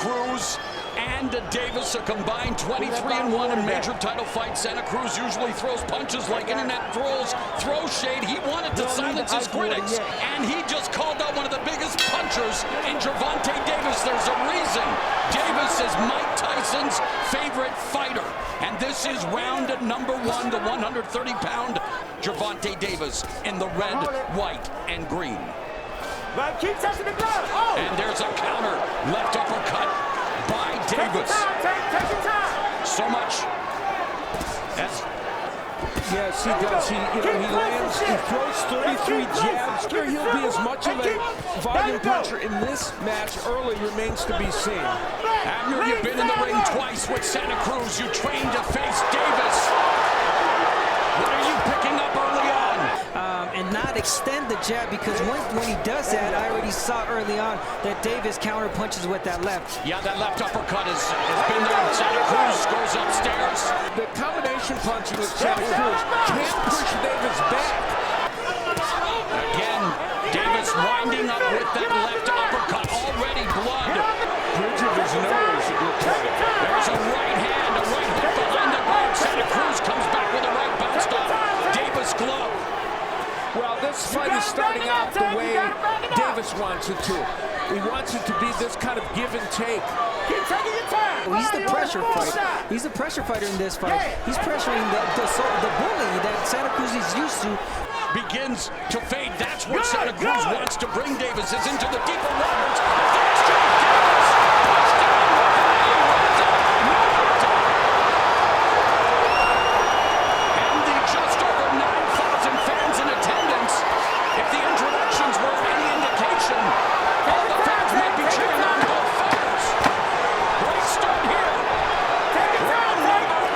Cruz and Davis, a combined 23-1 in major title fights. Santa Cruz usually throws punches like internet trolls throw shade. He wanted to silence his critics, and he just called out one of the biggest punchers in Gervonta Davis. There's a reason Davis is Mike Tyson's favorite fighter, and this is round number 1, the 130-pound Gervonta Davis in the red, white, and green. Keep touching the glove. Oh. And there's a counter left uppercut by Davis. Take your time. So much. Yes, he does. He lands, he throws 33 jabs. Here he'll be as much of a volume puncher in this match early remains to be seen. Abner, you've been in the ring twice with Santa Cruz. You trained to face Davis. What are you picking up early on? And not extend the jab, because when he does that, I already saw early on that Davis counter punches with that left. Yeah, that left uppercut has been there. Santa Cruz goes upstairs. The combination punching with Santa Cruz can't push Davis back. Again, Davis winding up with that left uppercut. Already blood. Bridge of his nose, it looks like. There's a right hand, a right hook behind the guard. Santa Cruz comes back with a right bounced off Davis' glove. Well, this fight is starting out the way Davis wants it to. He wants it to be this kind of give and take. Keep taking your time. He's the pressure fighter. He's the pressure fighter in this fight. He's pressuring the bully that Santa Cruz is used to. Begins to fade. That's what Santa Cruz wants to bring Davis is into the deeper waters. The exchange, Davis pushed down. And the just over 9,000 fans in attendance. If the introductions were any indication, all the fans might be cheering on both fighters. Great start here. Round number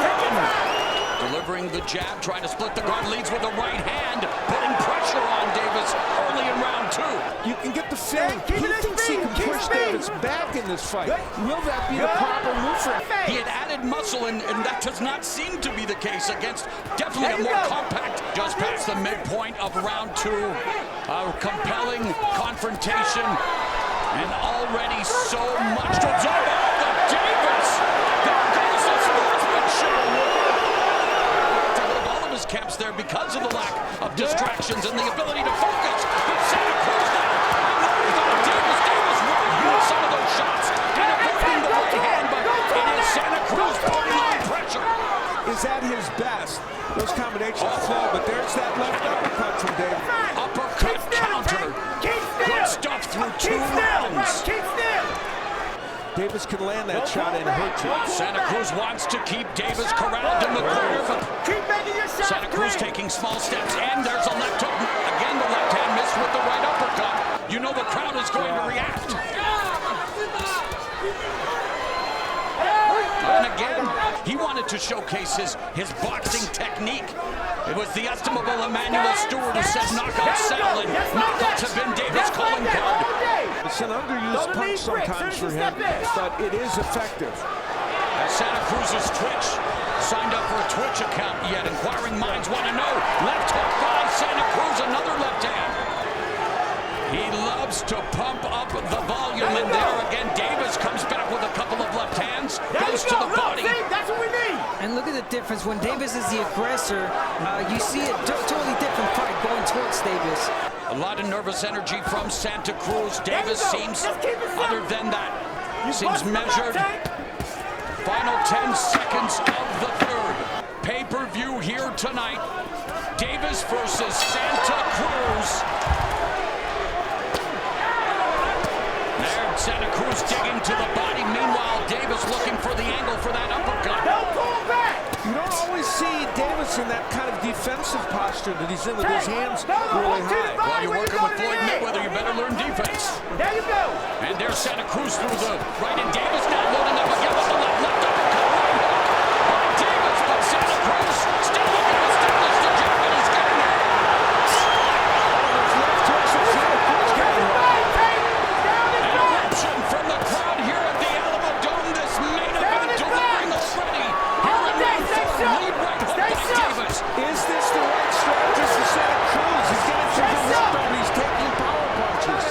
1. Delivering the jab, trying to split the guard, leads with the right hand, putting pressure on Davis early in round 2. You can get the feeling he thinks he can push Davis back in this fight. Will that be the proper move for him? He had added muscle, and that does not seem to be the case against definitely a more compact. Just past the midpoint of round 2. A compelling confrontation, and already so much to absorb. Oh, the Davis! There goes the sportsmanship! To hold all of his camps there because of the lack of distractions and the ability to focus. But Santa Cruz now, Davis won some of those shots and avoiding the right hand, but it is Santa Cruz putting on pressure. Is at his best. Those combinations flow, but there's that left uppercut from Davis. Uppercut counter. Good stuff through 2 rounds. Keep still. Davis can land that shot and hurt you. Santa Cruz wants to keep Davis corralled in the corner. Keep making your shots. Santa Cruz taking small steps, and there's a left hook. Again, the left hand missed with the right uppercut. You know the crowd is going to react. And again, he wanted to showcase his boxing technique. It was the estimable Emmanuel Stewart who said knockouts settle, and knockouts have been Davis' calling card. It's an underused punch sometimes for him, but it is effective. Santa Cruz's Twitch signed up for a Twitch account yet. Inquiring minds want to know. Left hook by Santa Cruz, another left hand. He loves to pump up the volume, and there again, Davis comes back with a couple of left hands, goes to the body. That's what we need. And look at the difference. When Davis is the aggressor, you see a totally different fight going towards Davis. A lot of nervous energy from Santa Cruz. Davis seems, other than that, seems measured. Final 10 seconds of the 3rd. Pay-per-view here tonight. Davis versus Santa Cruz. There, Santa Cruz digging to the body. Meanwhile, Davis looking for the angle for that uppercut. You don't always see Davis in that kind of defensive posture that he's in with his hands really high. Well, you're working with Floyd Mayweather, you better learn defense. There you go. And there's Santa Cruz through the right, and Davis now loading up again with the left uppercut. Right hook by Davis, but Santa Cruz still looking to establish the jab, and he's getting it. An eruption from the crowd here at the Alamodome. This main event delivering already. Here in round 4, lead right hook by Davis. Is this the right strategy for Santa Cruz? He's getting some momentum, but he's taking power punches.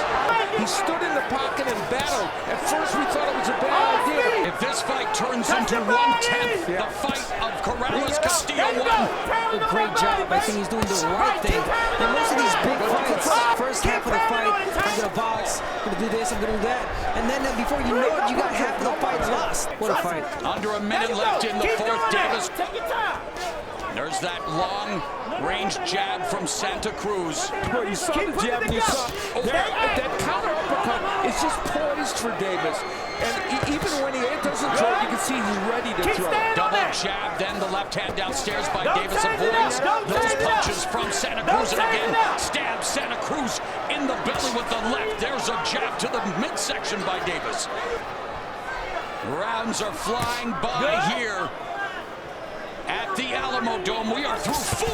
He stood in the pocket and battled. At first we thought it was was a bad idea. If this fight turns into 1/10 the fight of Corrales Castillo won. A great job. I think he's doing the right thing. And most of these big fights, first half of the fight, I'm going to box, I'm going to do this, I'm going to do that. And then before you know it, you got half of the fight lost. What a fight. Under a minute left in the fourth. Davis. Take your time. There's that long-range jab from Santa Cruz. Well, you saw the jab and you saw that counter uppercut is just poised for Davis. And even when he doesn't throw, you can see he's ready to throw. Double jab, then the left hand downstairs by Davis avoids those punches from Santa Cruz. And again, stabs Santa Cruz in the belly with the left. There's a jab to the midsection by Davis. Rounds are flying by here at the Alamodome. We are through 4.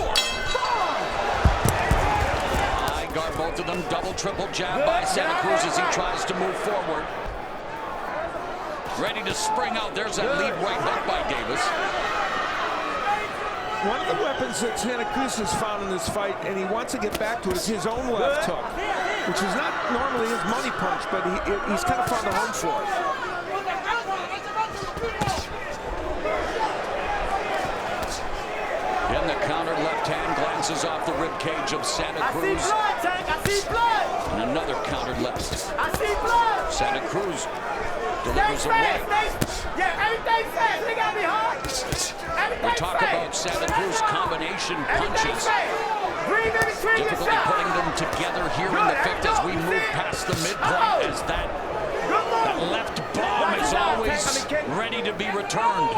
I got both of them. Double, triple jab by Santa Cruz as he tries to move forward. Ready to spring out. There's that lead right hook by Davis. One of the weapons that Santa Cruz has found in this fight, and he wants to get back to it, is his own left hook, which is not normally his money punch, but he's kind of found a home for it. In the counter, left hand glances off the rib cage of Santa Cruz. I see blood, Tank. I see blood. And another counter left. I see blood. Santa Cruz Stay delivers a right. fast, yeah, everything fast. They got me hard. We talk about Santa Cruz combination punches. Difficulty putting them together here in the fifth as we move past the midpoint, as that left bomb is always ready to be returned.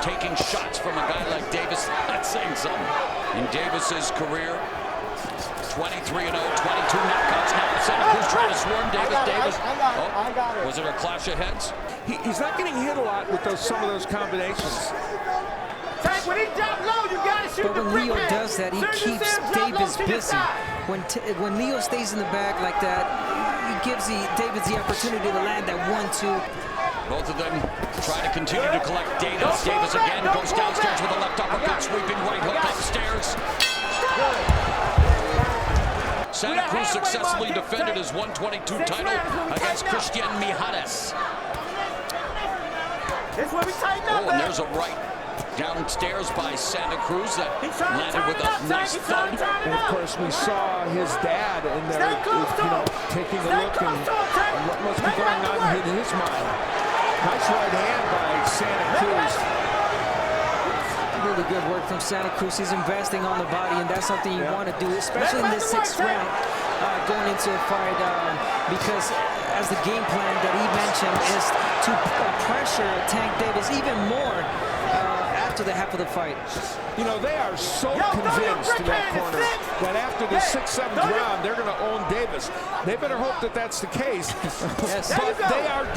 Taking shots from a guy like Davis, that's saying something. In Davis's career, 23-0, 22 knockouts now. Santa Cruz trying to swarm Davis. Oh, was it a clash of heads? He's not getting hit a lot with some of those combinations. When he drop low, you gotta shoot. But when Leo does that, he keeps Davis busy. When Leo stays in the back like that, he gives Davis the opportunity to land that 1-2. Both of them try to continue to collect Davis. Davis again goes downstairs with a left uppercut, sweeping right hook upstairs. Santa Cruz successfully defended his 122 title against Christian Mijares. Oh, and there's a right downstairs by Santa Cruz that landed with a nice thud. And of course, we saw his dad in there, taking a look and what must be going on in his mind. Nice right hand by Santa Cruz. Really good work from Santa Cruz. He's investing on the body, and that's something you want to do, especially in this 6th round, going into a fight, because as the game plan that he mentioned is to pressure Tank Davis even more after the half of the fight. You know, they are so convinced in that corner that after the 6th, 7th round, they're going to own Davis. They better hope that that's the case. Yes. But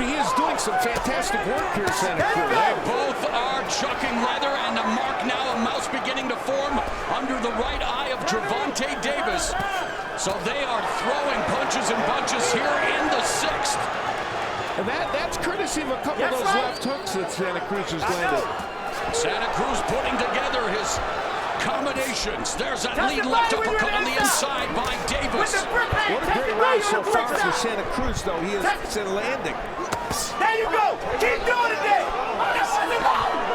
he is doing some fantastic work here, Santa Cruz. They both are chucking leather, and a mark now, a mouse beginning to form under the right eye of Gervonta Davis. So they are throwing punches and bunches here in the 6th. And that's courtesy of a couple of those left hooks that Santa Cruz has landed. Santa Cruz putting together his combinations. There's that lead left uppercut on the inside by Davis. What a great round so far for Santa Cruz, though. He is landing. There you go. Keep doing it there.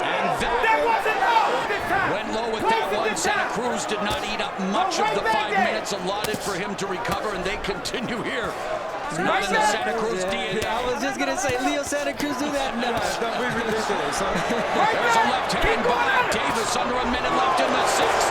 And that went low with that one. Santa Cruz did not eat up much of the 5 minutes allotted for him to recover, and they continue here. Not in the Santa Cruz DNA. I was just going to say, Leo Santa Cruz do that? No, don't be ridiculous. There's a left hand by Davis under a minute left in the 6th.